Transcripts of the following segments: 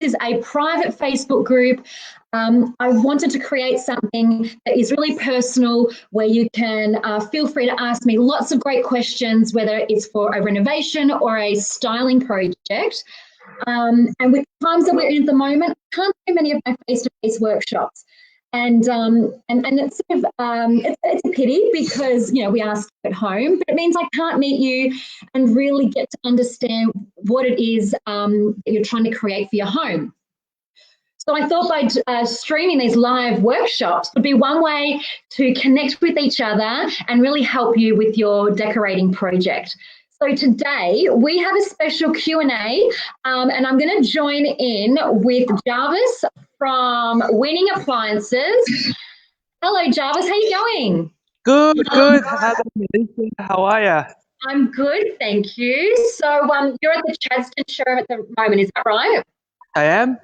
is a private Facebook group. I wanted to create something that is really personal where you can feel free to ask me lots of great questions, whether it's for a renovation or a styling project. And with the times that we're in at the moment, I can't do many of my face-to-face workshops. And it's sort of it's a pity because we are stuck at home, but it means I can't meet you and really get to understand what it is that you're trying to create for your home. So I thought by streaming these live workshops would be one way to connect with each other and really help you with your decorating project. So today we have a special Q&A and I'm going to join in with Jarvis from Winning Appliances. Hello, Jarvis. How are you going? Good. How are you? I'm good, thank you. So you're at the Chadstone showroom at the moment, is that right? I am.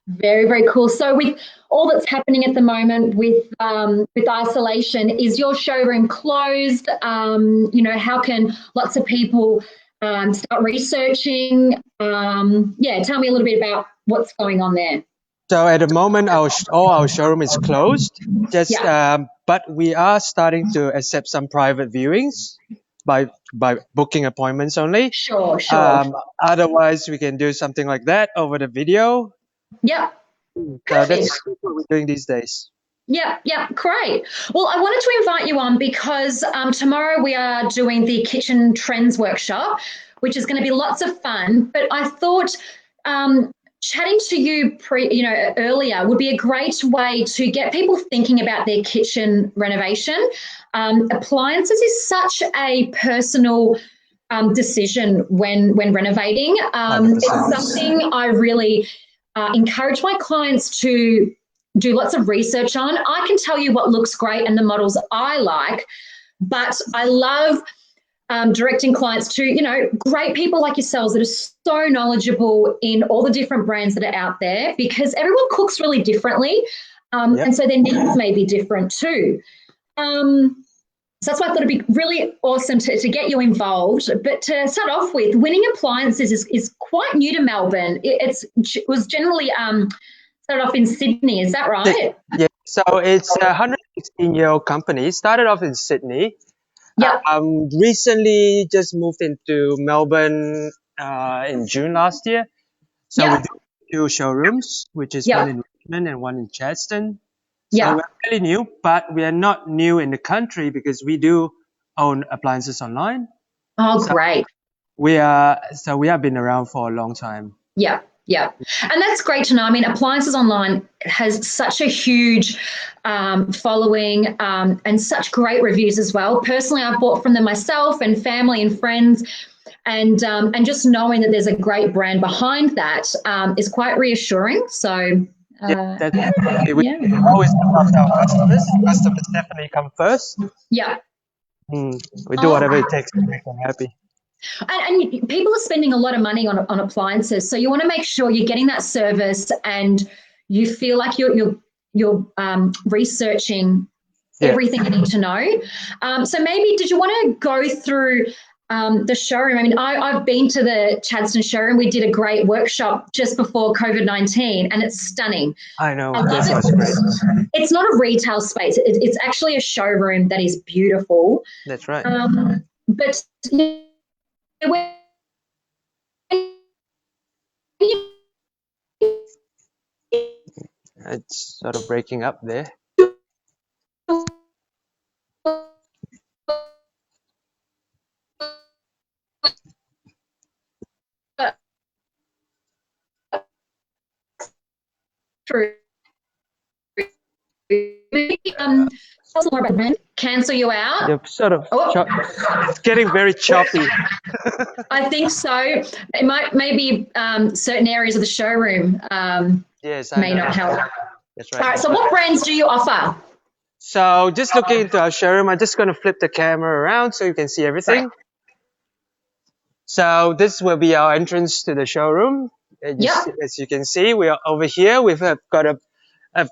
Very, very cool. So with all that's happening at the moment with isolation, is your showroom closed? How can lots of people start researching? Yeah, tell me a little bit about what's going on there. So at the moment, all our showroom is closed. But we are starting to accept some private viewings by booking appointments only. Sure, sure. Otherwise, we can do something like that over the video. Yep. So Perfect. that's what we're doing these days. Yeah, great. Well, I wanted to invite you on because tomorrow we are doing the Kitchen Trends workshop, which is going to be lots of fun. But I thought chatting to you earlier would be a great way to get people thinking about their kitchen renovation. Appliances is such a personal decision when renovating. It's something I really encourage my clients to do lots of research on. I can tell you what looks great and the models I like, but I love directing clients to, great people like yourselves that are so knowledgeable in all the different brands that are out there because everyone cooks really differently. And so their needs may be different too. So that's why I thought it'd be really awesome to get you involved. But to start off with, Winning Appliances is quite new to Melbourne. It was generally started off in Sydney, is that right? Yeah, so it's a 116-year-old company. Started off in Sydney. Yeah. Recently just moved into Melbourne in June last year. So we do 2 showrooms, which is one in Richmond and one in Chadstone. So we're really new, but we are not new in the country because we do own appliances online. Oh, great. We have been around for a long time. Yeah. And that's great to know. I mean, Appliances Online has such a huge following and such great reviews as well. Personally, I've bought from them myself and family and friends. And just knowing that there's a great brand behind that is quite reassuring. So, we always look after our customers. Customers definitely come first. Yeah. We do whatever it takes to make them happy. And people are spending a lot of money on appliances, so you want to make sure you're getting that service and you feel like you're researching everything you need to know. So maybe did you want to go through the showroom? I mean, I've been to the Chadstone showroom. We did a great workshop just before COVID-19 and it's stunning. I know. That's great. It's not a retail space. It's actually a showroom that is beautiful. That's right. But it's sort of breaking up there. True. Cancel you out. You're sort of it's getting very choppy. I think so. It maybe certain areas of the showroom may not help. That's right. All right. So what brands do you offer? So just looking into our showroom, I'm just going to flip the camera around so you can see everything. Right. So this will be our entrance to the showroom. As you can see, we are over here. We've got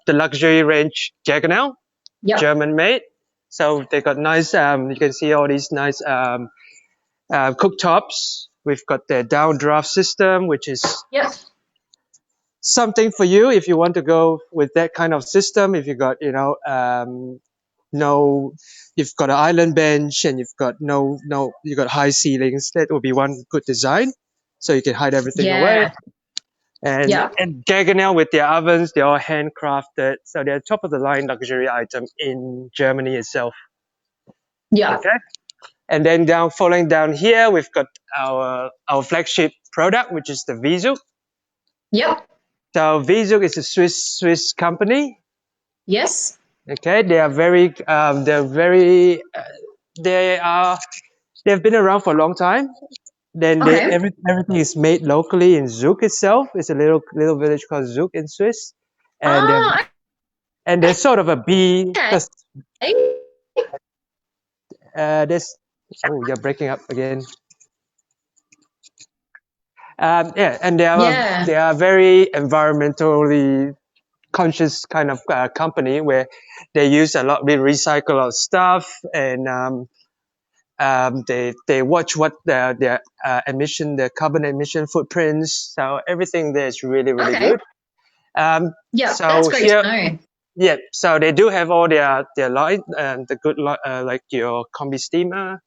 the luxury range Diagonal, German made. So they got nice, you can see all these nice cooktops. We've got the downdraft system, which is something for you if you want to go with that kind of system. If you got, no, you've got an island bench and you've got you got high ceilings. That would be one good design. So you can hide everything away. And Gaggenau with their ovens, they're all handcrafted. So they're top of the line luxury item in Germany itself. Yeah. Okay. And then following down here, we've got our flagship product, which is the Visuk. Yep. So Visuk is a Swiss company. Yes. Okay, they've been around for a long time. Then everything is made locally in Zug itself. It's a little village called Zug in Swiss, and they're sort of a bee. You're breaking up again. And they are very environmentally conscious kind of company where they use we recycle a lot of stuff, and they watch what their carbon emission footprints. So everything there is really good. So that's great to know. Yeah, so they do have all their line, the good like your combi steamer.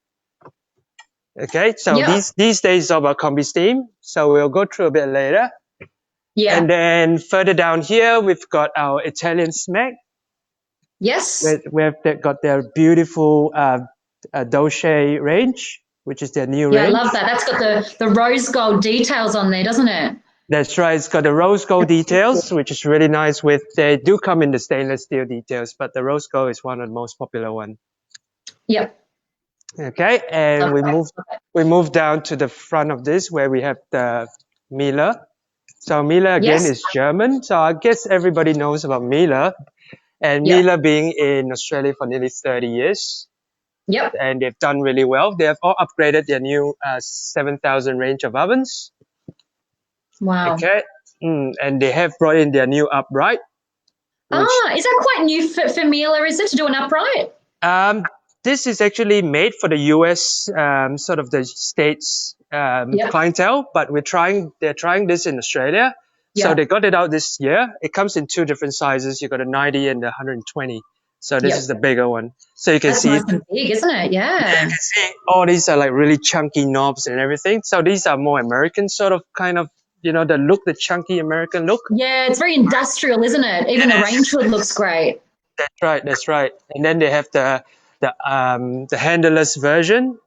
Okay, so these days it's all about combi steam. So we'll go through a bit later. Yeah. And then further down here, we've got our Italian smack. Yes. We've got their beautiful Dolce range, which is their new range. Yeah, I love that. That's got the rose gold details on there, doesn't it? That's right. It's got the rose gold details, which is really nice. They do come in the stainless steel details, but the rose gold is one of the most popular one. Yep. Okay, and we move down to the front of this where we have the Miele. So Miele again is German. So I guess everybody knows about Miele. And Miele being in Australia for nearly 30 years. Yep. And they've done really well. They have all upgraded their new 7,000 range of ovens. Wow. Okay. And they have brought in their new upright. Is that quite new for Miele, is it, to do an upright? This is actually made for the US, sort of the States clientele, but they're trying this in Australia. So they got it out this year. It comes in two different sizes. You got a 90 and a 120. So this is the bigger one. So you can see nice and big, isn't it? Yeah. You can see all these are like really chunky knobs and everything. So these are more American sort of kind of, the chunky American look. Yeah, it's very industrial, isn't it? Even the range hood looks great. That's right. And then they have the handleless version,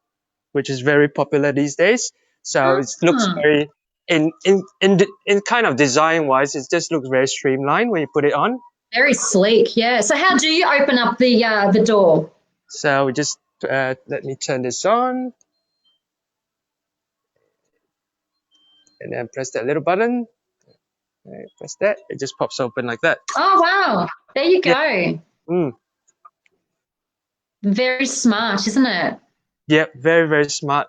which is very popular these days. So it looks very in kind of design wise, it just looks very streamlined when you put it on. Very sleek, yeah. So how do you open up the door? So we just let me turn this on, and then press that little button. Press that, it just pops open like that. Oh wow! There you go. Yeah. Very smart, isn't it? Yep, very, very smart.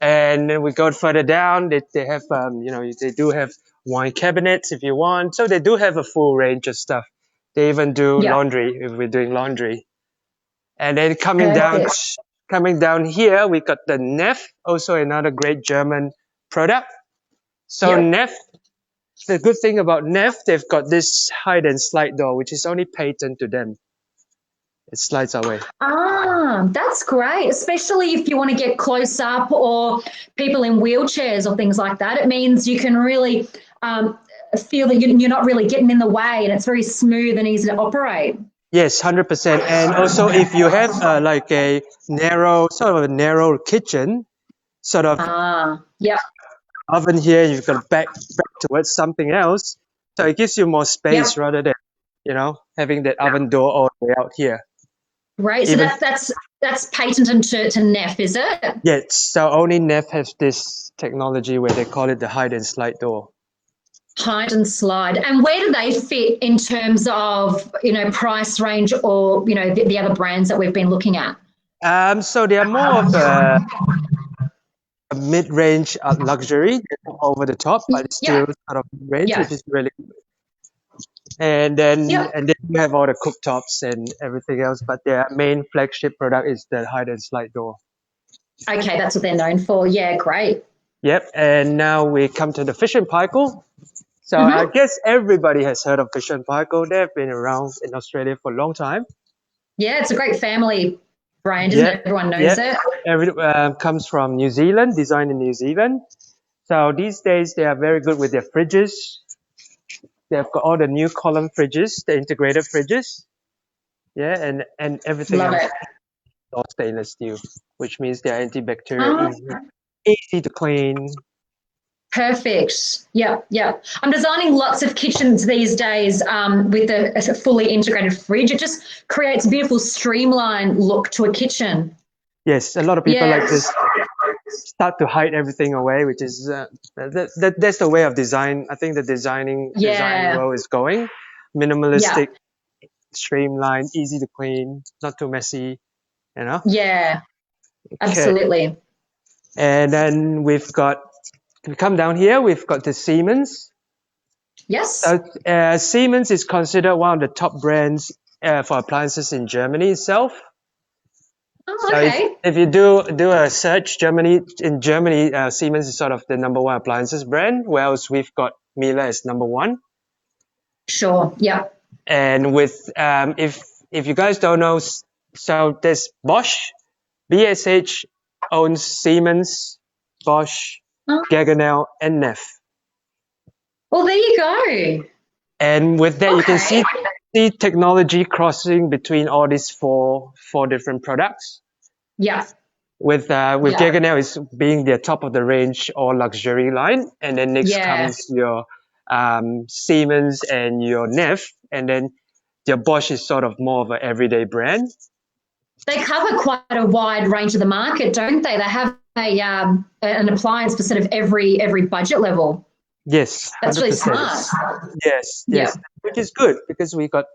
And then we go further down. They have, they do have wine cabinets if you want. So they do have a full range of stuff. They even do laundry if we're doing laundry. And then coming down here, we got the Neff, also another great German product. So Neff, the good thing about Neff, they've got this hide and slide door, which is only patent to them. It slides away. That's great, especially if you want to get close up or people in wheelchairs or things like that. It means you can really feel that you're not really getting in the way, and it's very smooth and easy to operate. Yes, 100%. And also if you have like a narrow kitchen, sort of oven here, you've got back towards something else. So it gives you more space rather than, having that oven door all the way out here. Right, so that's patented to Neff, is it? Yes, so only Neff has this technology where they call it the hide and slide door. Hide and slide. And where do they fit in terms of, price range or, the other brands that we've been looking at? So they are more of a mid-range luxury, over the top, but it's still sort of range, which is really good. And then you have all the cooktops and everything else, but their main flagship product is the hide and slide door. Okay, that's what they're known for. Yeah, great. Yep, and now we come to the fishing pike. So I guess everybody has heard of Fish and Pico. They've been around in Australia for a long time. Yeah, it's a great family brand, isn't it? Everyone knows it. Comes from New Zealand, designed in New Zealand. So these days they are very good with their fridges. They've got all the new column fridges, the integrated fridges. Yeah, and everything Love else it. is all stainless steel, which means they're antibacterial, easy to clean. Perfect. Yeah, yeah. I'm designing lots of kitchens these days with a fully integrated fridge. It just creates a beautiful streamlined look to a kitchen. Yes, a lot of people like this start to hide everything away, which is that's the way of design. I think the design world is going minimalistic, streamlined, easy to clean, not too messy, you know. Yeah, absolutely. And then we come down here. We've got the Siemens. Yes. Siemens is considered one of the top brands for appliances in Germany itself. Oh, okay. So if you do a search, in Germany, Siemens is sort of the number one appliances brand, whereas we've got Miele as number one. Sure. Yeah. And with if you guys don't know, so there's Bosch, BSH owns Siemens, Bosch, Gaggenau, and Neff. Well, there you go. And with that, you can see technology crossing between all these four different products. Yeah. With Gaggenau is being the top of the range or luxury line, and then next comes your Siemens and your Neff, and then your Bosch is sort of more of an everyday brand. They cover quite a wide range of the market, don't they? They have an appliance for sort of every budget level. Yes, 100%. That's really smart. Yes, which is good because we got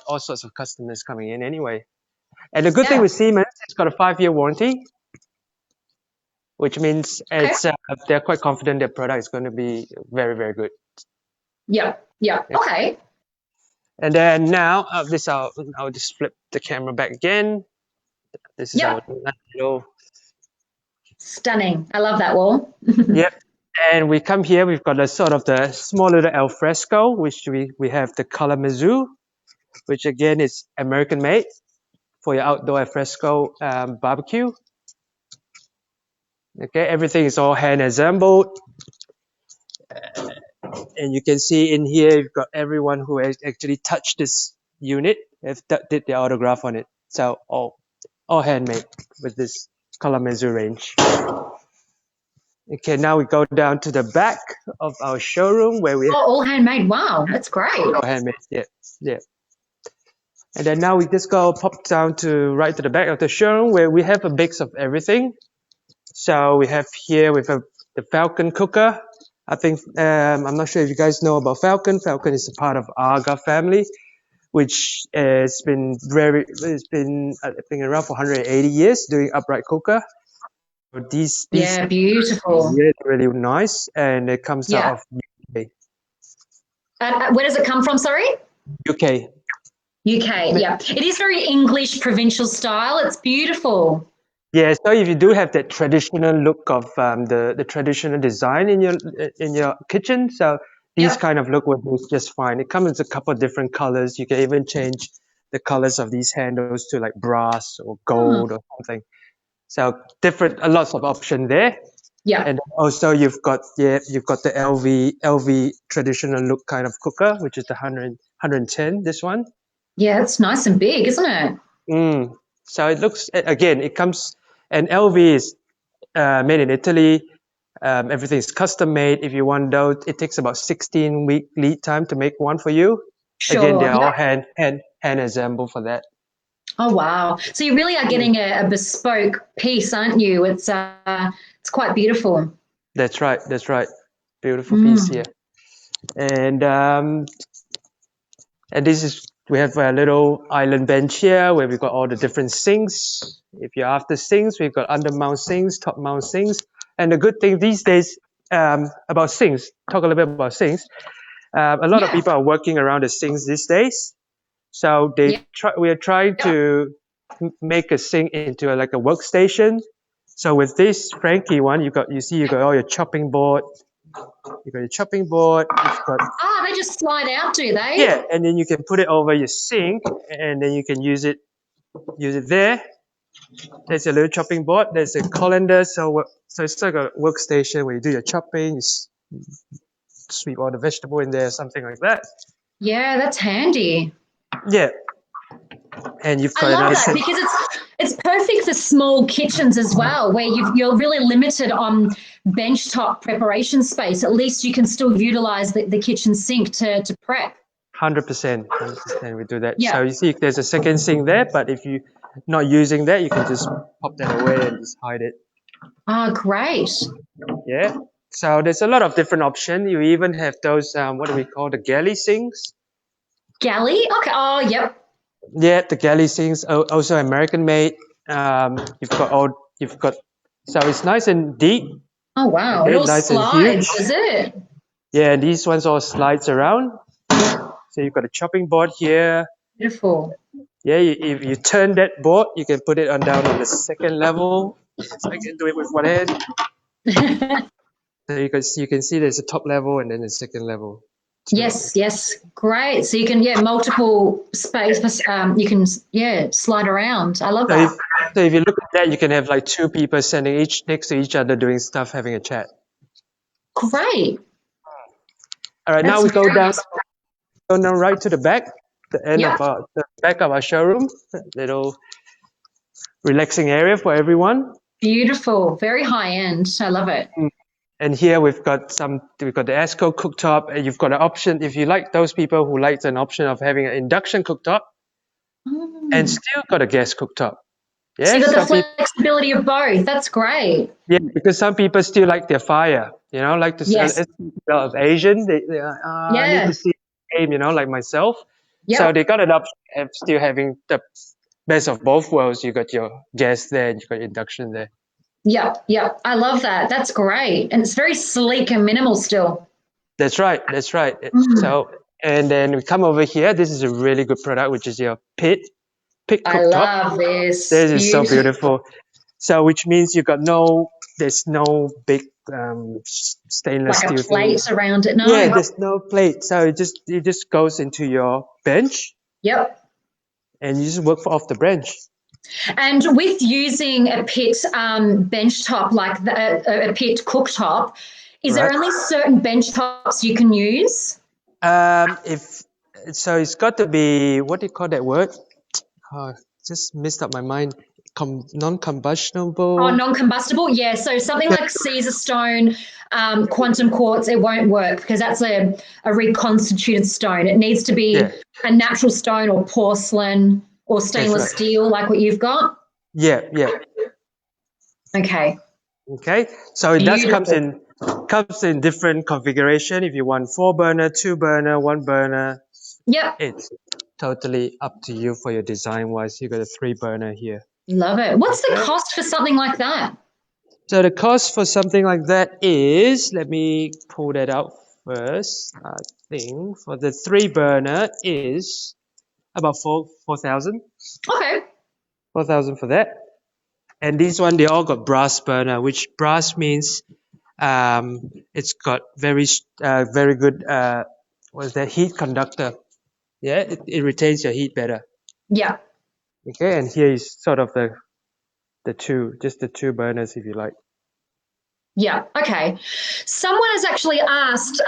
all sorts of customers coming in anyway. And the good thing with Siemens, it's got a 5-year warranty, which means they're quite confident their product is going to be very, very good. Yeah. Okay. And then now, I'll just flip the camera back again. This is our little... Stunning. I love that wall. Yep. And we come here, we've got a sort of the small little al fresco, which we have the color Mizzou, which again is American made for your outdoor al fresco barbecue. Okay, everything is all hand assembled. And you can see in here, you've got everyone who has actually touched this unit, did their autograph on it. So all handmade with this color Mizzou range. Okay, now we go down to the back of our showroom where we all handmade. Wow, that's great. All handmade, yeah. And then now we just pop down to right to the back of the showroom where we have a mix of everything. So we have here the Falcon cooker. I think I'm not sure if you guys know about Falcon. Falcon is a part of Aga family, which has been I think around for 180 years doing upright cooker. These beautiful. Really nice, and it comes out of UK. Where does it come from? Sorry. UK. Yeah. It is very English provincial style. It's beautiful. Yeah, so if you do have that traditional look of the traditional design in your kitchen, so these kind of look will do just fine. It comes in a couple of different colors. You can even change the colors of these handles to like brass or gold or something. So lots of option there. Yeah. And also you've got the LV traditional look kind of cooker, which is the 110. This one. Yeah, it's nice and big, isn't it? So it looks, again, it comes, and LV is made in Italy. Everything is custom made. If you want those, it takes about 16-week lead time to make one for you. Sure. Again, they're all hand assembled for that. Oh wow! So you really are getting a bespoke piece, aren't you? It's quite beautiful. That's right. Beautiful piece here, and this is. We have a little island bench here where we've got all the different sinks. If you're after sinks, we've got under mount sinks, top mount sinks. And the good thing these days about sinks, talk a little bit about sinks. A lot of people are working around the sinks these days. So we are trying to make a sink into like a workstation. So with this Frankie one, you got all your chopping board, You got your chopping board. You've got They just slide out, do they? yeah, and then you can put it over your sink, and then you can use it there. There's a little chopping board. There's a colander, so it's like a workstation where you do your chopping, you sweep all the vegetable in there, something like that. Yeah, that's handy. Yeah, and you've got another that because it's perfect for small kitchens as well, where you're really limited on benchtop preparation space. At least you can still utilize the kitchen sink to prep. 100%, we do that. Yeah. So you see, there's a second sink there, but if you're not using that, you can just pop that away and just hide it. Great. Yeah. So there's a lot of different options. You even have those, what do we call the galley sinks? Galley? Okay. Oh, yep. Yeah, the galley sinks, also American made. You've got, so it's nice and deep. Oh wow, okay, it all nice slides, is it? Yeah, these ones all slides around. So you've got a chopping board here. Beautiful. Yeah, if you turn that board, you can put it down on the second level. So I can do it with one hand. So you can see there's a top level and then a second level. Yes, great. So you can multiple space. You can slide around. I love that. So if you look at that, you can have like two people standing next to each other doing stuff, having a chat. Great. All right, now we go down right to the back, the end of the back of our showroom. Little relaxing area for everyone. Beautiful, very high end. I love it. And here we've got the Esco cooktop, and you've got an option if you like those people who like an option of having an induction cooktop and still got a gas cooktop. Yeah, so you got the flexibility of both. That's great. Yeah, because some people still like their fire, like to see of Asian. I need to see the game, like myself. Yep. So they got an option of still having the best of both worlds. You got your gas there and you got induction there. Yeah. I love that. That's great. And it's very sleek and minimal still. That's right. So, and then we come over here. This is a really good product, which is your pit cooktop. I love this. This is so beautiful. So, which means there's no big stainless steel like a plate thing around it. No. Yeah, there's no plate. So it just goes into your bench. Yep. And you just work off the bench. And with using a pit bench top, like a pit cooktop, is there only certain bench tops you can use? It's got to be, what do you call that word? Just messed up my mind. Non-combustible. Oh, non-combustible. Yeah. So something like Caesar stone, quantum quartz, it won't work because that's a reconstituted stone. It needs to be a natural stone or porcelain or stainless steel, like what you've got. Yeah. Okay. So it does comes in different configuration. If you want 4-burner, 2-burner, 1-burner. Yep. It's totally up to you for your design wise. You got a 3-burner here. Love it. What's the cost for something like that? So the cost for something like that is, let me pull that out first. I think for the 3-burner is about 4,000. Okay. 4,000 for that. And this one, they all got brass burner, which brass means it's got very good heat conductor. Yeah, it retains your heat better. Yeah. Okay, and here is sort of the two burners if you like. Yeah. Okay. Someone has actually asked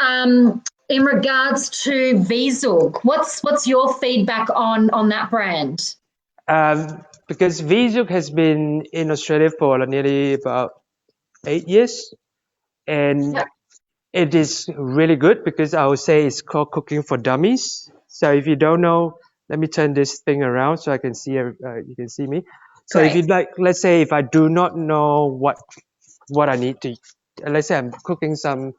in regards to Vizug, what's your feedback on that brand? Because Vizug has been in Australia for nearly about 8 years, and it is really good because I would say it's called Cooking for Dummies. So if you don't know, let me turn this thing around so I can see you can see me. So if you like, let's say if I do not know what I need to, let's say I'm cooking some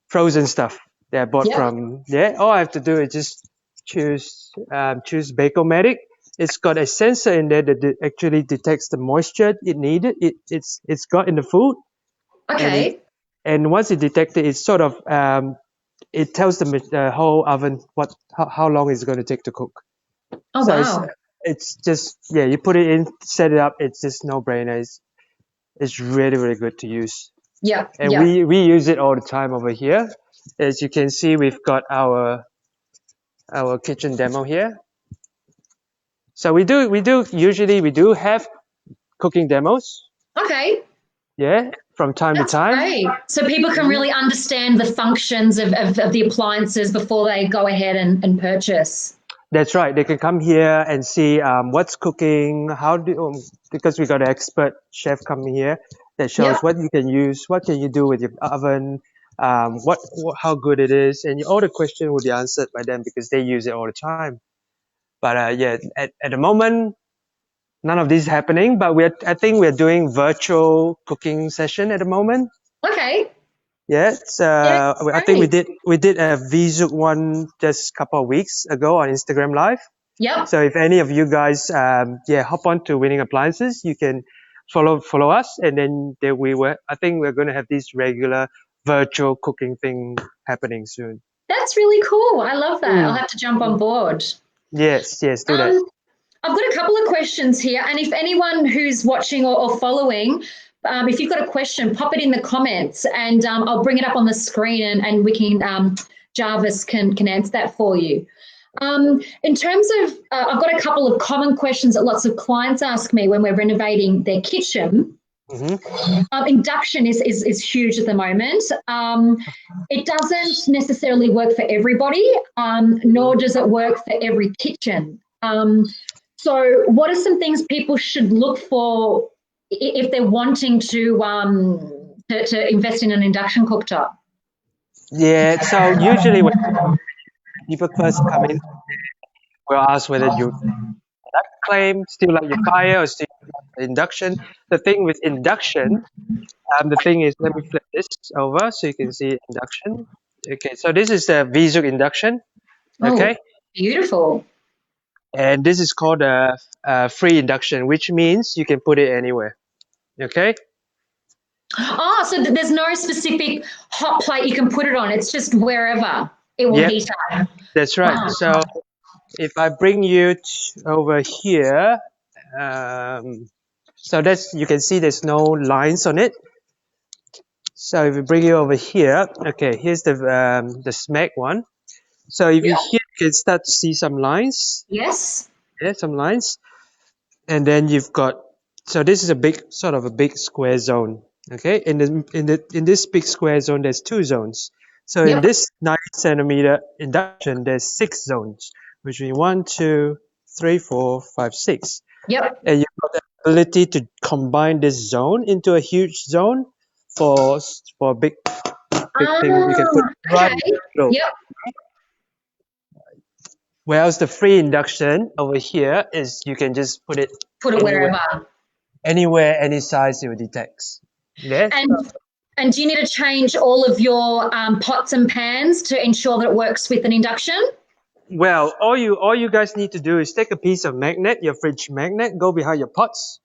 frozen stuff that I bought from all I have to do is just choose Bacomatic. It's got a sensor in there that actually detects the moisture it needed. It's got in the food. Okay. And once it detects it, it's sort of it tells the whole oven how long it's going to take to cook. Oh so wow! It's just you put it in, set it up. It's just no brainer. It's really good to use. Yeah. And Yeah. we use it all the time over here. As you can see, we've got our kitchen demo here. So we do have cooking demos. Okay. Yeah, from time to That's time. great. So people can Mhm. really understand the functions of the appliances before they go ahead and purchase. That's right. They can come here and see what's cooking, because we got an expert chef coming here that shows Yep. what you can use, what can you do with your oven, how good it is, and all the questions will be answered by them because they use it all the time. But yeah, at the moment, none of this is happening. But I think we're doing virtual cooking session at the moment. Okay. Yeah, Yeah, I think great. we did a VZook one just a couple of weeks ago on Instagram Live. Yep. So if any of you guys, hop on to Winning Appliances, you can follow us, and then I think we're going to have this regular virtual cooking thing happening soon. That's really cool. I love that. I'll Mm. have to jump on board. Yes, do that. Um, I've got a couple of questions here, and if anyone who's watching or following, if you've got a question, pop it in the comments, and I'll bring it up on the screen, and we can Jarvis can answer that for you. In terms of, I've got a couple of common questions that lots of clients ask me when we're renovating their kitchen. Mm-hmm. Induction is huge at the moment. It doesn't necessarily work for everybody, nor does it work for every kitchen. So what are some things people should look for if they're wanting to invest in an induction cooktop? Yeah, so usually when people first come in, we'll ask whether you still like your fire or still like induction. The thing with induction, the thing is, let me flip this over so you can see induction. Okay, so this is the VZook induction. Oh, Okay, beautiful. and this is called a free induction, which means you can put it anywhere. Okay. Oh, so there's no specific hot plate you can put it on. It's just wherever it will Yep, heat up. that's right. Wow. So if I bring you over here, um, so you can see there's no lines on it. So if we bring you over here, okay, here's the SMAC one. So if you Yeah. here, you can start to see some lines. Yes. Yeah, some lines. And then you've got, so this is sort of a big square zone. Okay, in this big square zone, there's two zones. So in Yep. this 90 centimeter induction, there's 6 zones, which means 1, 2, 3, 4, 5, 6. Yep. And you've got the ability to combine this zone into a huge zone for a big thing you can put right Okay. in the middle. Yep. Whereas the free induction over here is you can just put it Put it wherever. anywhere, any size it will detect. Yeah. And do you need to change all of your pots and pans to ensure that it works with an induction? Well, all you guys need to do is take a piece of magnet, your fridge magnet, go behind your pots,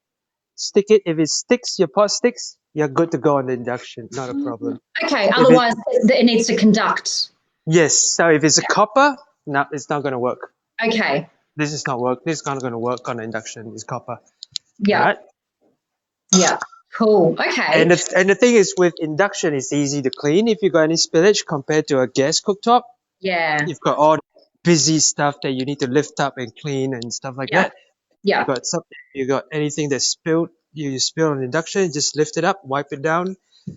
stick it. If it sticks, your pot sticks, you're good to go on the induction. Not a problem. Okay. Otherwise, it needs to conduct. Yes. So if it's a copper, no, it's not going to work. Okay. This is not going to work on the induction. It's copper. Yeah. Right? Yeah. Cool. Okay. And the thing is, with induction, it's easy to clean if you got any spillage compared to a gas cooktop. Yeah. You've got all the busy stuff that you need to lift up and clean and stuff like that. Yeah. You got anything that's spilled, you spill on induction, just lift it up, wipe it down.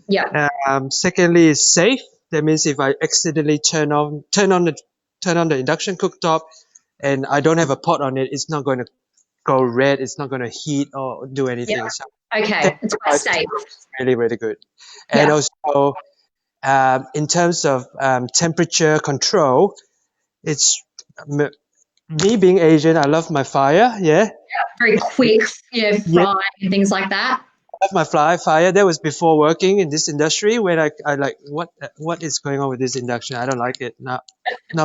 Yeah. Secondly, it's safe. That means if I accidentally turn on the induction cooktop and I don't have a pot on it, it's not going to go red. It's not going to heat or do anything. Yeah. So Okay. It's quite safe. really, really good. And also, in terms of temperature control, it's me being Asian. I love my fire. Yeah. Very quick, frying and things like that. I love my fire. That was before working in this industry when I like what is going on with this induction. I don't like it. Not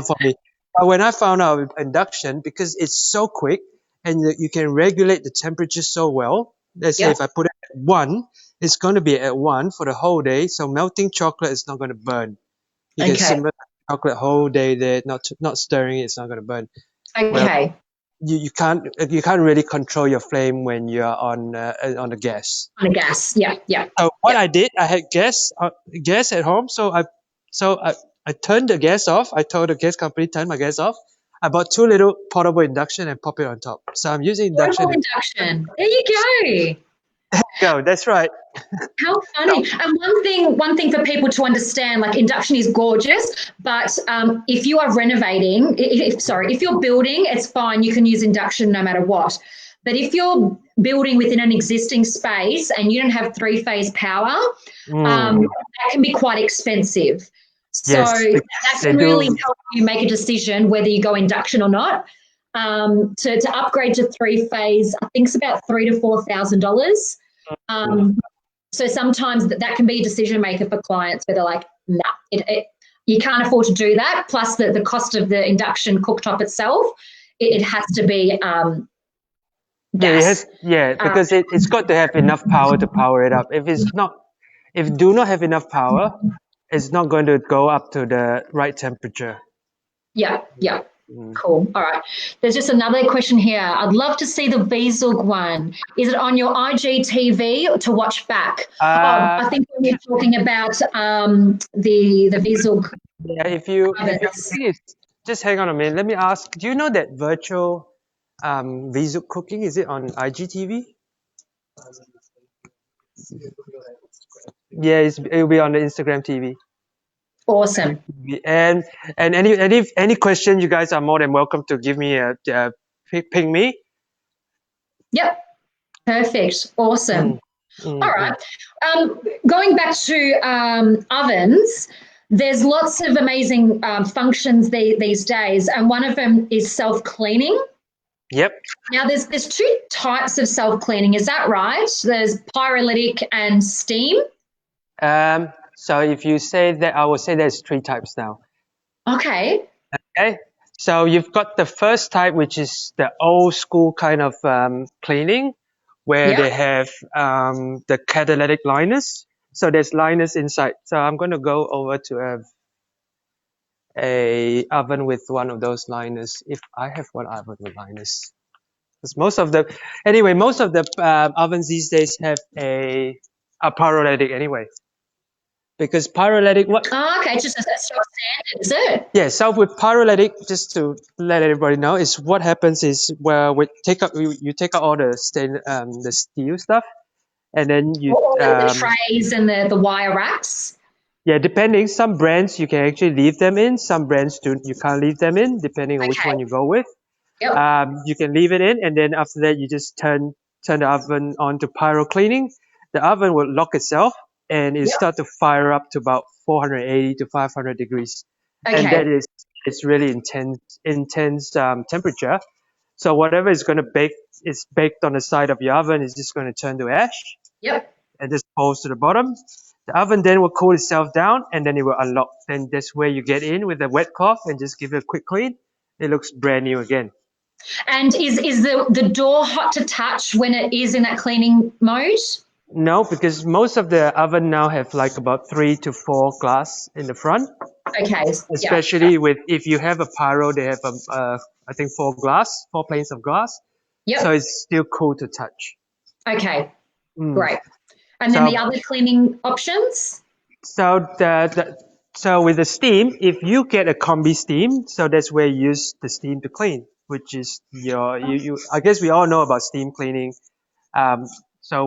for me. But when I found out with induction, because it's so quick and you can regulate the temperature so well. Let's say if I put it at 1, it's going to be at 1 for the whole day. So melting chocolate is not going to burn. You can simmer chocolate whole day there, not stirring it. It's not going to burn. Okay. you can't really control your flame when you're on the gas. On the gas, yeah. So what I did, I had gas at home, so I turned the gas off. I told the gas company turn my gas off. I bought 2 little portable induction and pop it on top. So I'm using induction. Portable induction. There you go. Go. That's right. How funny. And one thing for people to understand, like induction is gorgeous, but if you are renovating, if you're building, it's fine. You can use induction no matter what. But if you're building within an existing space and you don't have 3-phase power, that can be quite expensive. So that can really help you make a decision whether you go induction or not. To upgrade to 3-phase, I think it's about $3,000 to $4,000. So sometimes that can be a decision maker for clients where they're like, nah, you can't afford to do that. Plus the cost of the induction cooktop itself, it has to be gas. Because it's got to have enough power to power it up. If it do not have enough power, it's not going to go up to the right temperature. Yeah. Cool. All right. There's just another question here. I'd love to see the Wiesel one. Is it on your IGTV to watch back? I think when you're talking about the Wiesel. Yeah, if you just hang on a minute. Let me ask. Do you know that virtual Wiesel cooking? Is it on IGTV? Yeah, it'll be on the Instagram TV. Awesome. And any question, you guys are more than welcome to give me ping me. Yep. Perfect. Awesome. All right. Going back to ovens, there's lots of amazing functions these days, and one of them is self-cleaning. Yep. Now, there's 2 types of self-cleaning. Is that right? There's pyrolytic and steam. So if you say that, I will say there's 3 types now. Okay. So you've got the first type, which is the old school kind of cleaning, where they have the catalytic liners. So there's liners inside. So I'm going to go over to a oven with one of those liners, if I have one oven with liners. Because most of the ovens these days have a pyrolytic anyway. Because pyrolytic, it's just a standard, is it? Yeah, so with pyrolytic, just to let everybody know, is what happens is where you take out all the the steel stuff, and then you the trays and the wire racks. Yeah, depending. Some brands you can actually leave them in. Some brands you can't leave them in, depending on which one you go with. Yep. You can leave it in, and then after that, you just turn the oven on to pyro cleaning. The oven will lock itself, and it start to fire up to about 480 to 500 degrees. And that it's really intense temperature. So whatever is going to bake is baked on the side of your oven is just going to turn to ash. Yep. And just falls to the bottom. The oven then will cool itself down, and then it will unlock. Then that's where you get in with a wet cloth and just give it a quick clean. It looks brand new again. And is the door hot to touch when it is in that cleaning mode? No, because most of the oven now have like about 3 to 4 glass in the front. Okay. Especially with if you have a pyro, they have I think 4 planes of glass. Yep. So it's still cool to touch. Okay. Great. And then the other cleaning options? So so with the steam, if you get a combi steam, so that's where you use the steam to clean, which is I guess we all know about steam cleaning. So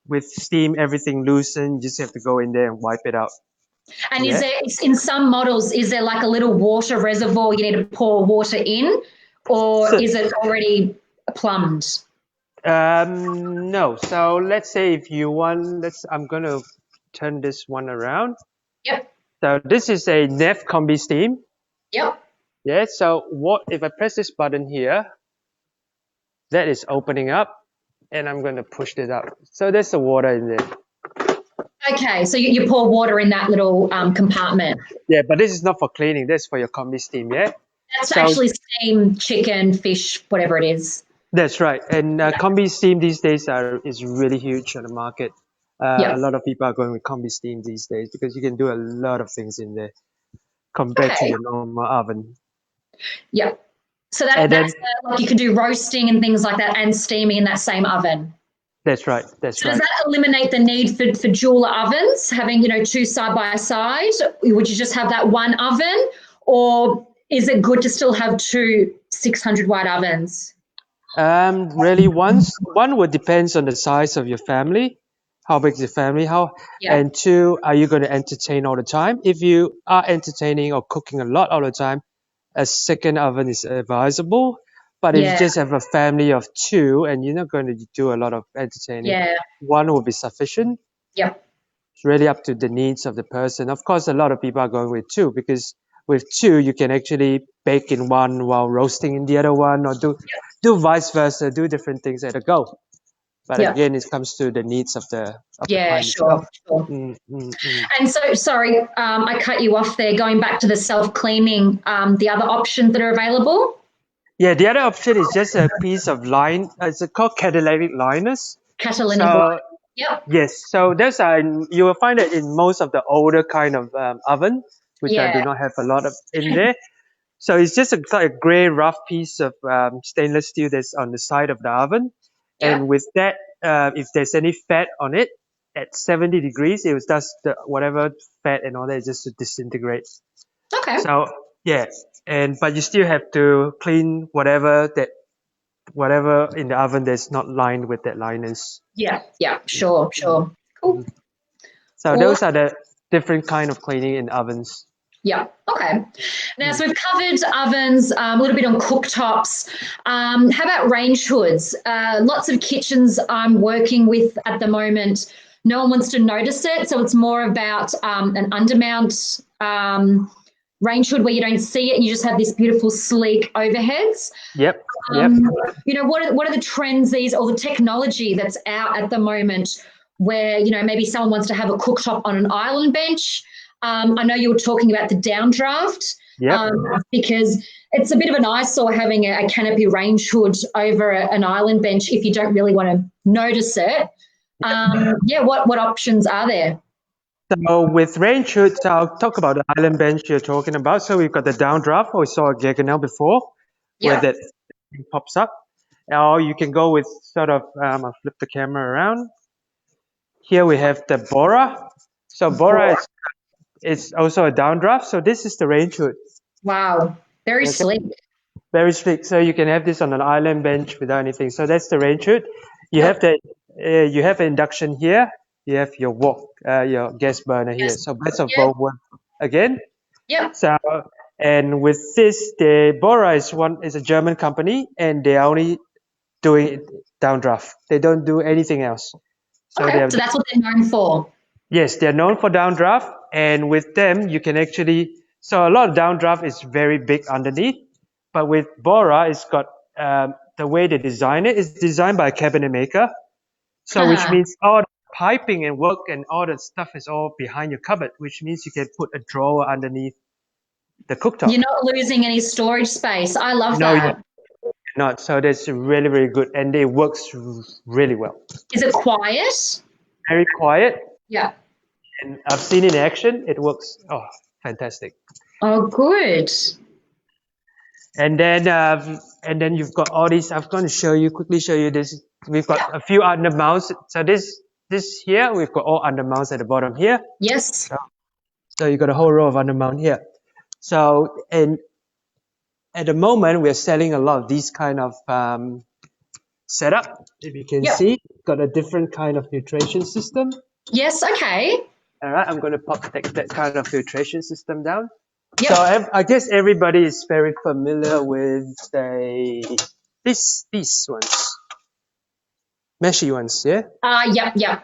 with steam, everything loosened, you just have to go in there and wipe it out. And is there, in some models, is there like a little water reservoir you need to pour water in, or is it already plumbed? No. So let's say if you want, I'm going to turn this one around. Yep. So this is a Neff Combi Steam. Yep. Yeah. So if I press this button here, that is opening up, and I'm going to push this up. So there's the water in there. Okay. So you pour water in that little compartment. Yeah, but this is not for cleaning. That's for your Combi Steam. Yeah. That's actually steam, chicken, fish, whatever it is. That's right. And Combi Steam these days is really huge on the market. A lot of people are going with Combi Steam these days because you can do a lot of things in there compared to your normal oven. Yeah. So that's like you can do roasting and things like that and steaming in that same oven. That's right. Does that eliminate the need for jeweler ovens, having, two side by side? Would you just have that one oven, or is it good to still have two 600 watt ovens? Really, one would depends on the size of your family, how big is your family, and two, are you going to entertain all the time? If you are entertaining or cooking a lot all the time, a second oven is advisable. But if you just have a family of two and you're not going to do a lot of entertaining, one will be sufficient. Yep. It's really up to the needs of the person. Of course, a lot of people are going with two because with two, you can actually bake in one while roasting in the other one, or do vice versa, do different things at a go. But again, it comes to the needs of the client. Sure. And so, sorry, I cut you off there. Going back to the self-cleaning, the other options that are available? Yeah, the other option is just a piece of line. It's called catalytic liners. Catalytic liners. Yep. Yes, so there's you will find it in most of the older kind of oven, which I do not have a lot of in there. So it's just a gray rough piece of stainless steel that's on the side of the oven. And with that, if there's any fat on it, at 70 degrees, it does whatever fat and all that just to disintegrate. Okay. So, yeah. But you still have to clean whatever in the oven that's not lined with that liners. Yeah, sure. Cool. So those are the different kind of cleaning in ovens. Yeah. Okay. Now, so we've covered ovens, a little bit on cooktops. How about range hoods? Lots of kitchens I'm working with at the moment, no one wants to notice it. So it's more about an undermount range hood where you don't see it and you just have this beautiful sleek overheads. Yep. What are the trends or the technology that's out at the moment where, maybe someone wants to have a cooktop on an island bench? I know you were talking about the downdraft because it's a bit of an eyesore having a canopy range hood over an island bench if you don't really want to notice it. What options are there? So with range hoods, I'll talk about the island bench you're talking about. So we've got the downdraft. We saw a Gaganel before where that pops up. Or you can go with sort of, I'll flip the camera around. Here we have the Bora. So Bora is also a downdraft. So this is the range hood. Wow, very sleek. Very sleek. So you can have this on an island bench without anything. So that's the range hood. You have you have an induction here. You have your your gas burner here. So best of both worlds again. Yeah. So and with this, the Bora is a German company, and they are only doing downdraft. They don't do anything else. So that's what they're known for. Yes, they're known for downdraft, and with them you can actually. So a lot of downdraft is very big underneath, but with Bora, it's got the way they design it is designed by a cabinet maker. So which means all the piping and work and all the stuff is all behind your cupboard, which means you can put a drawer underneath the cooktop. You're not losing any storage space. I love that. You're not. So that's really, really good, and it works really well. Is it quiet? Very quiet. Yeah. And I've seen it in action. It works. Oh, fantastic. Oh, good. And then you've got all these. I'm going to quickly show you this. We've got a few undermounts. So this here, we've got all undermounts at the bottom here. Yes. So you've got a whole row of undermount here. So, and at the moment, we're selling a lot of these kind of setup. If you can see, got a different kind of filtration system. Yes, okay. All right, I'm going to pop that kind of filtration system down. Yep. So I guess everybody is very familiar with these ones. Meshy ones, yeah? Yeah.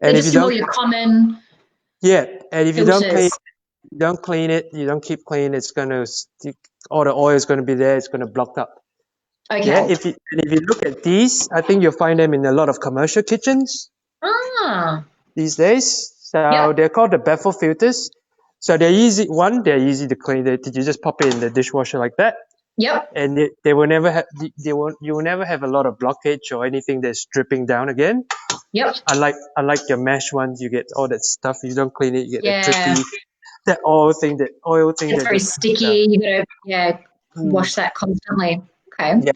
And if you don't, your common. Yeah, and if you don't clean it, you don't keep clean, it's gonna stick. All the oil is gonna be there. It's gonna block up. Okay. Yeah. If you look at these, I think you'll find them in a lot of commercial kitchens. These days, so they're called the baffle filters. So they're easy. They're easy to clean. You just pop it in the dishwasher like that. Yep. And they will never have. You will never have a lot of blockage or anything that's dripping down again. Yep. Unlike your mesh ones, you get all that stuff. You don't clean it, you get that drippy, that oil thing. It's very sticky. You gotta wash that constantly. Okay. Yeah.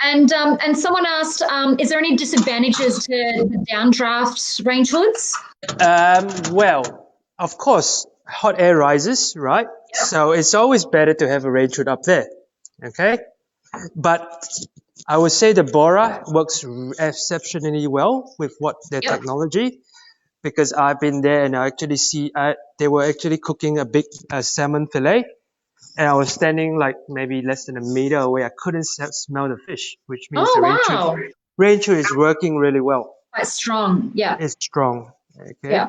And someone asked, is there any disadvantages to the downdraft range hoods? Well, of course, hot air rises, right? So it's always better to have a range hood up there. Okay. But I would say the Bora works exceptionally well with what their technology, because I've been there and I actually see they were actually cooking a big salmon fillet, and I was standing like maybe less than a meter away. I couldn't smell the fish, which means the range hood is working really well. Quite strong, yeah. It's strong. Okay. Yeah.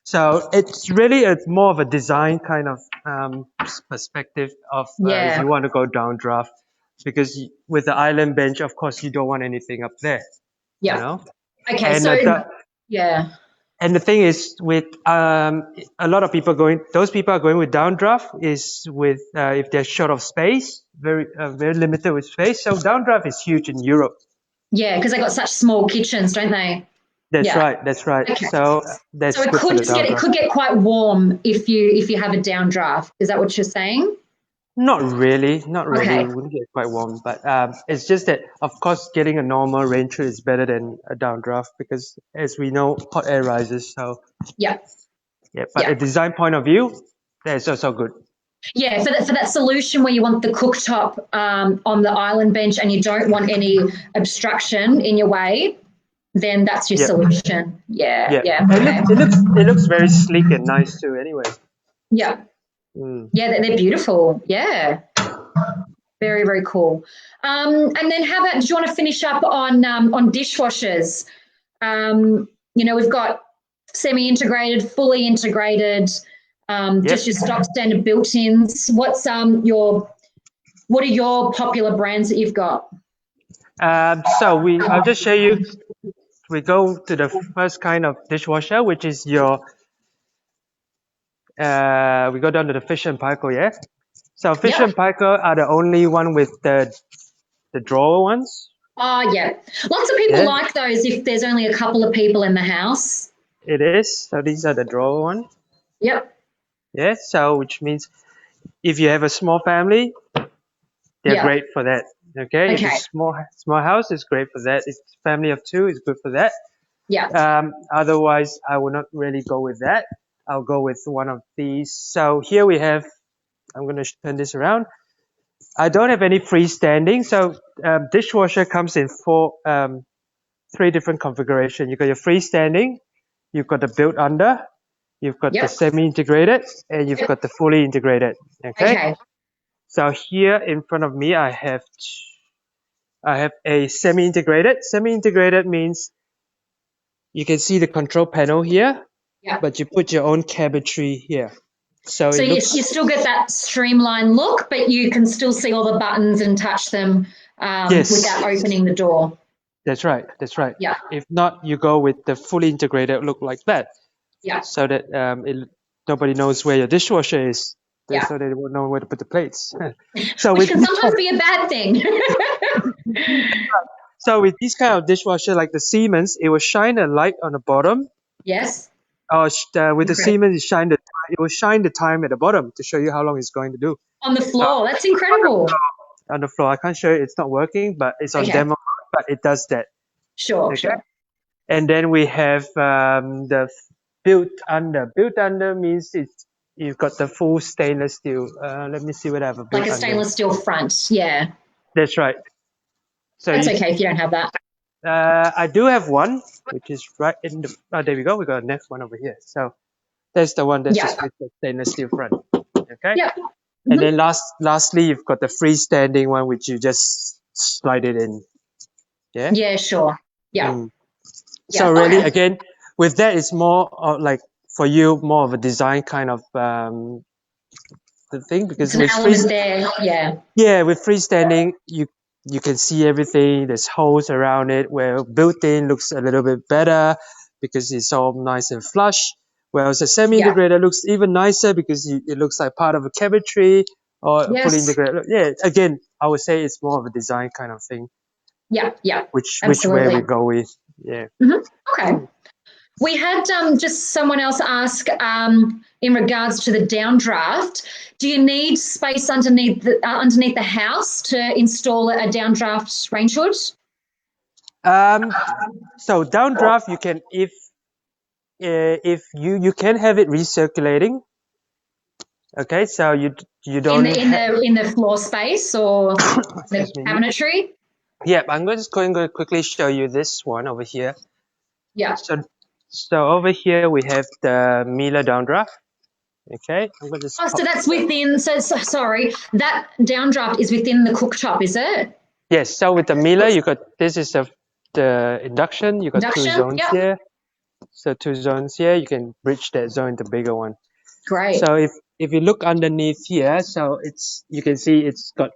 So it's really more of a design kind of perspective of if you want to go downdraft, because with the island bench, of course, you don't want anything up there. Yeah. You know? Okay. And So yeah. And the thing is, with a lot of people those people are going with downdraft is with if they're short of space, very limited with space. So downdraft is huge in Europe. Yeah, because they got such small kitchens, don't they? That's right. That's right. Okay. So that's so it could get quite warm if you have a downdraft. Is that what you're saying? Not really. Not really. Okay. It wouldn't get quite warm, but it's just that, of course, getting a normal range hood is better than a downdraft, because, as we know, hot air rises. So yeah. But a design point of view, that's also good. Yeah, for that solution where you want the cooktop on the island bench and you don't want any obstruction in your way, then that's your solution. Yeah. Okay. It looks very sleek and nice too. Anyway. Yeah. Yeah, they're beautiful. Yeah. Very, very cool. And then how about, do you want to finish up on dishwashers? We've got semi-integrated, fully integrated, just your stock standard built-ins. What are your popular brands that you've got? I'll just show you. We go to the first kind of dishwasher, which is your. We go down to the Fish and Paykel, yeah. So Fish and Paykel are the only one with the drawer ones. Oh yeah, lots of people like those if there's only a couple of people in the house. It is. So these are the drawer ones. Yep. Yeah. So which means if you have a small family, they're great for that. Okay. If it's small house, it's great for that. If it's family of two, it's good for that. Yeah. Otherwise, I will not really go with that. I'll go with one of these. So here we have. I'm going to turn this around. I don't have any freestanding. So dishwasher comes in three different configurations. You've got your freestanding, you've got the built under, you've got the semi-integrated, and you've got the fully integrated. Okay. So here in front of me, I have a semi-integrated. Semi-integrated means you can see the control panel here, but you put your own cabinetry here. So you still get that streamlined look, but you can still see all the buttons and touch them without opening the door. That's right. That's right. Yeah. If not, you go with the fully integrated look like that. Yeah. So that nobody knows where your dishwasher is. So they won't know where to put the plates. Which can sometimes be a bad thing. So with these kind of dishwasher, like the Siemens, it will shine a light on the bottom. Yes. With the Siemens, it will shine the time at the bottom to show you how long it's going to do. On the floor. That's incredible. On the floor. I can't show you. It's not working, but it's on demo. But it does that. Sure. Sure. And then we have the built under. Built under means you've got the full stainless steel. Let me see what I have. Like a stainless steel front. Yeah. That's right. So that's okay if you don't have that. I do have one, which is right in the. Oh, there we go. We got a next one over here. So that's the one that's just with the stainless steel front. Okay. Yeah. And then lastly, you've got the freestanding one, which you just slide it in. Yeah. Yeah. Sure. Yeah. So really, again, with that, it's more like for you, more of a design kind of the thing, because with freestanding, you can see everything. There's holes around it, where built-in looks a little bit better because it's all nice and flush. Whereas a semi-integrated looks even nicer because it looks like part of a cabinetry or fully integrated. Yeah, again, I would say it's more of a design kind of thing. Yeah, yeah. Which way we go with. Yeah. Okay. We had just someone else ask in regards to the downdraft. Do you need space underneath the house to install a downdraft range hood? So downdraft, you can if you can have it recirculating. Okay, so you don't in the floor space or the cabinetry. Yeah, I'm just going to quickly show you this one over here. Yeah. So over here we have the Miele downdraft. Okay, I'm going to just so that's within. So sorry, that downdraft is within the cooktop, is it? Yes. So with the Miele, you got this is the induction. You got two zones here. So two zones here. You can bridge that zone to bigger one. Great. So if you look underneath here, so you can see it's got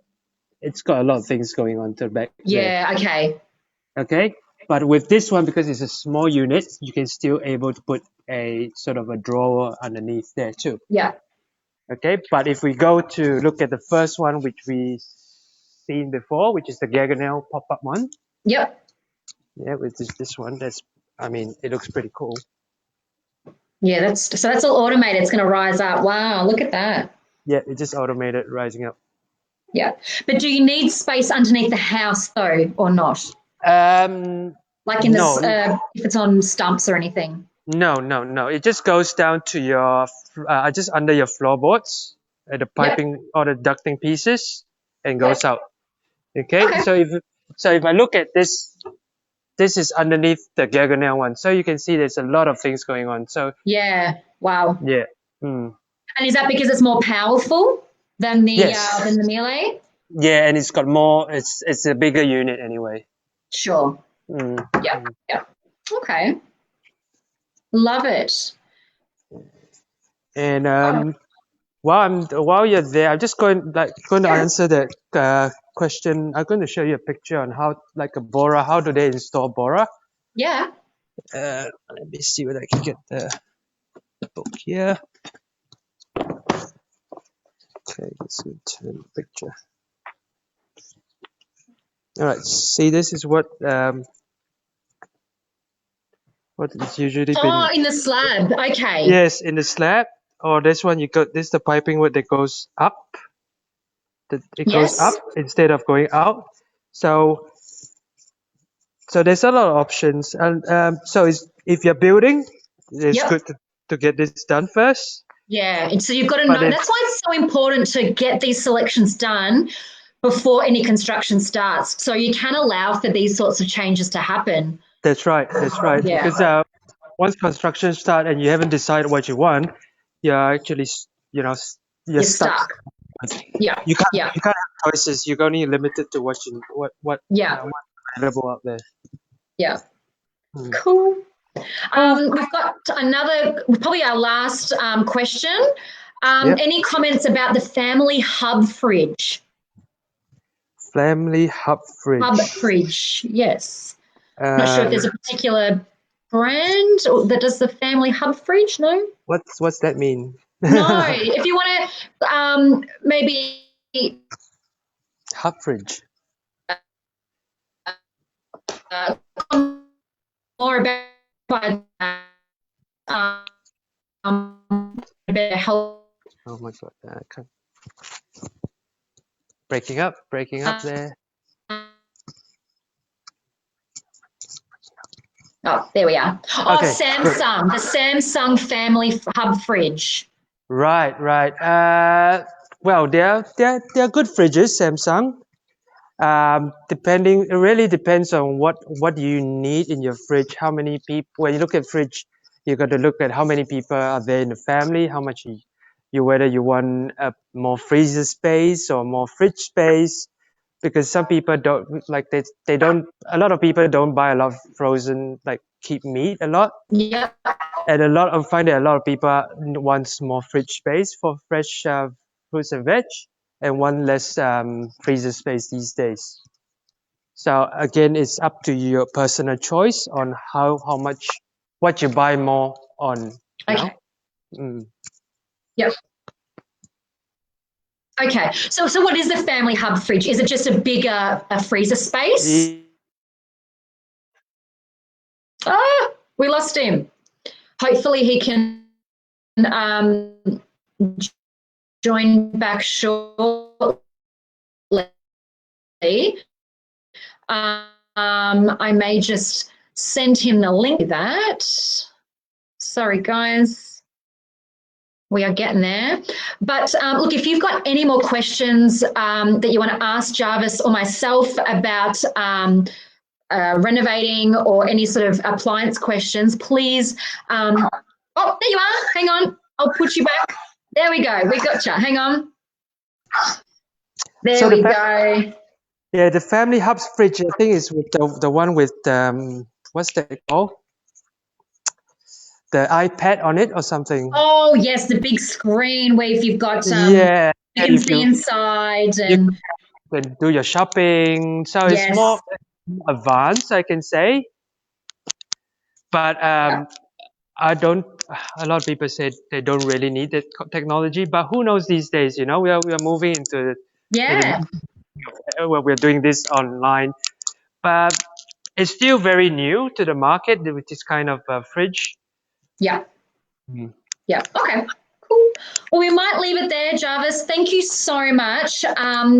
a lot of things going on to the back. Yeah. There. Okay. Okay. But with this one, because it's a small unit, you can still able to put a sort of a drawer underneath there too. Yeah. Okay. But if we go to look at the first one, which we seen before, which is the Garganel pop-up one. Yep. Yeah, with this one, it looks pretty cool. Yeah, that's all automated. It's going to rise up. Wow, look at that. Yeah, it just automated rising up. Yeah, but do you need space underneath the house though, or not? Like in the if it's on stumps or anything. No. It just goes down to your just under your floorboards, the piping or the ducting pieces, and goes out. Okay. So if I look at this is underneath the Garganel one, so you can see there's a lot of things going on. So yeah, wow. Yeah. And is that because it's more powerful than the Miele? Yeah, and it's got more. It's a bigger unit anyway. Sure. Yeah. Okay. Love it. And while you're there, I'm just going to answer that question. I'm going to show you a picture on how a Bora. How do they install Bora? Yeah. Let me see whether I can get the book here. Okay, let's turn the picture. All right. See, this is what it's usually been. Oh, in the slab. Okay. Yes, in the slab. Or this one, you got this the piping wood that goes up. It goes up instead of going out. So there's a lot of options, and so if you're building, it's good to get this done first. Yeah, and so you've got to know. That's why it's so important to get these selections done before any construction starts, so you can allow for these sorts of changes to happen. That's right. Yeah. Because once construction starts and you haven't decided what you want, you're actually you're stuck. Yeah. You can't have choices. You're only limited to what's available out there. Yeah. Cool. We've got probably our last question. Any comments about the family hub fridge? Family hub fridge. Hub fridge, yes. Not sure if there's a particular brand that does the family hub fridge. No. What's that mean? No. If you want to maybe hub fridge. More about help. Oh my god! Breaking up there. Oh, there we are. Oh, okay, Samsung, the Samsung family hub fridge. Right. Well, they're good fridges, Samsung. It really depends on what you need in your fridge. How many people? When you look at fridge, you got to look at how many people are there in the family. How much whether you want more freezer space or more fridge space. Because some people don't they don't. A lot of people don't buy a lot of frozen keep meat a lot. Yeah. And I find that a lot of people want more fridge space for fresh fruits and veg, and one less freezer space these days. So again, it's up to your personal choice on how much what you buy more on. Okay. Yep. Okay, so what is the family hub fridge? Is it just a bigger freezer space? Oh, we lost him. hopefully he can join back shortly. I may just send him the link to that. Sorry, guys. We are getting there. But look, if you've got any more questions that you want to ask Jarvis or myself about renovating or any sort of appliance questions, please. Oh, there you are. Hang on. I'll put you back. There we go. We got you. Hang on. There so we go. Yeah, the Family Hubs fridge, I think, is with the one with, what's that called? The iPad on it or something. Oh, yes, the big screen where if you've got, yeah, you can see inside. And you can do your shopping. So yes. It's more advanced, I can say. But I don't, a lot of people say they don't really need that technology, but who knows these days, you know, we are moving into where we're doing this online, but it's still very new to the market, which is kind of a fridge. Yeah. Yeah. Okay. Cool. Well, we might leave it there, Jarvis. Thank you so much.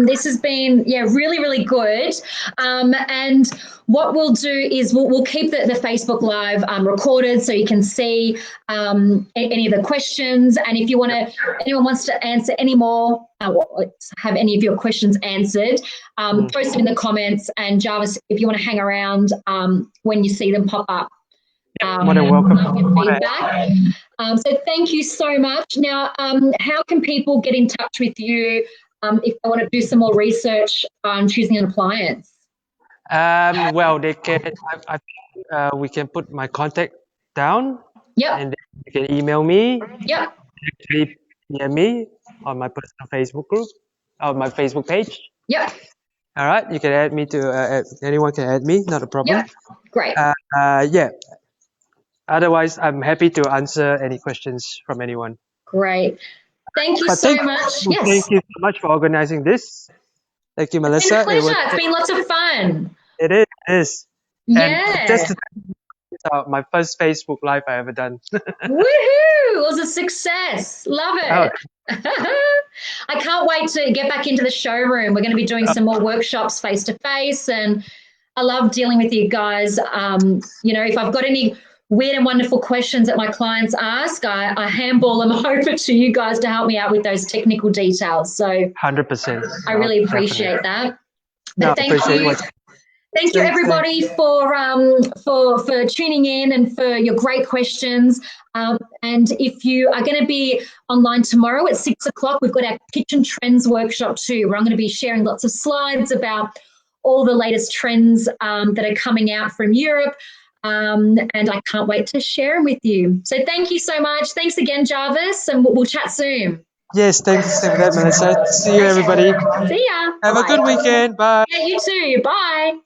This has been, really, really good. And what we'll do is we'll keep the Facebook Live recorded so you can see any of the questions. And if you want to, anyone wants to answer any more, have any of your questions answered, post them in the comments. And Jarvis, if you want to hang around when you see them pop up, more than welcome. Feedback. So thank you so much. Now, how can people get in touch with you if they want to do some more research on choosing an appliance? Well, they can. We can put my contact down. Yeah. And then you can email me. Yeah. Actually, PM me on my personal Facebook group, on my Facebook page. Yeah. All right. You can add me to. Anyone can add me. Not a problem. Yeah. Great. Yeah. Otherwise, I'm happy to answer any questions from anyone. Great. Thank you so much. Yes. Thank you so much for organizing this. Thank you, Melissa. It's been a pleasure. It's been lots of fun. It is. Yeah. And just my first Facebook Live I ever done. Woohoo! It was a success. Love it. Oh. I can't wait to get back into the showroom. We're going to be doing some more workshops face to face, and I love dealing with you guys. If I've got any weird and wonderful questions that my clients ask, I handball them over to you guys to help me out with those technical details. So 100%. I really appreciate that. But thank you everybody for tuning in and for your great questions. And if you are going to be online tomorrow at 6 o'clock, we've got our Kitchen Trends workshop too, where I'm going to be sharing lots of slides about all the latest trends that are coming out from Europe. And I can't wait to share them with you. So thank you so much. Thanks again, Jarvis, and we'll chat soon. Yes, thanks for that, Melissa. See you, everybody. See ya. Have a good weekend. Bye. Yeah, you too. Bye.